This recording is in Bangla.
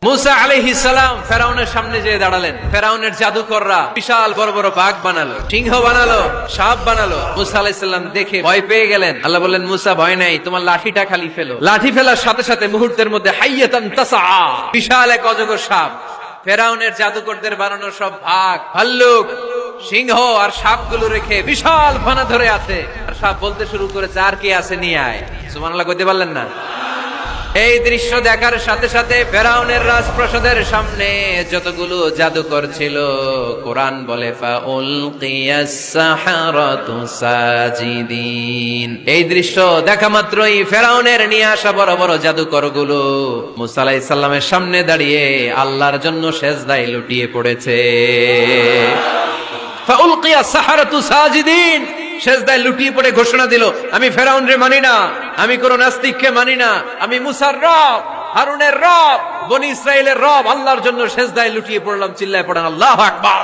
মুসা আলাইহিস সালাম ফেরাউনের সামনে যেয়ে দাঁড়ালেন। ফেরাউনের জাদুকররা বিশাল বড় বড় বাঘ বানালো, সিংহ বানালো, সাপ বানালো। মুসা আলাইহিস সালাম দেখে ভয় পেয়ে গেলেন। আল্লাহ বললেন, মুসা ভয় নাই, তোমার লাঠিটা খালি ফেলো। লাঠি ফেলার সাথে সাথে মুহূর্তের মধ্যে হাইয়াতান তাসআ, বিশাল এক অজগর সাপ। ফেরাউনের জাদুকরদের বানানো সব বাঘ, ভাল্লুক, সিংহ আর সাপগুলো রেখে বিশাল ফানা ধরে আছে। আর সাপ বলতে শুরু করেছে, আর কি আছে নিয়ে আয়। সুবহানাল্লাহ কইতে পারলেন না? এই দৃশ্য দেখার সাথে সাথে ফেরাউনের রাজপ্রাসাদের সামনে যতগুলো জাদুকর ছিল, কোরআন বলে ফাউলকিয়াস সাহারাতু সাজিদিন। এই দৃশ্য দেখা মাত্রই ফেরাউনের নিয়ে আসা বড় বড় জাদুকর গুলো মুসা আলাইহিস সালামের সামনে দাঁড়িয়ে আল্লাহর জন্য সেজদায় লুটিয়ে পড়েছে। ফাউলকিয়াস সাহারাতু সাজিদিন, সেজদায় লুটিয়ে পড়ে ঘোষণা দিল, আমি ফেরাউনরে মানি না, আমি কোন নাস্তিককে মানি না, আমি মুসার রব, হারুনের রব, বনি ইসরাইলের রব, আল্লাহর জন্য সেজদায় লুটিয়ে পড়লাম। চিল্লায় পড়েন আল্লাহু আকবার।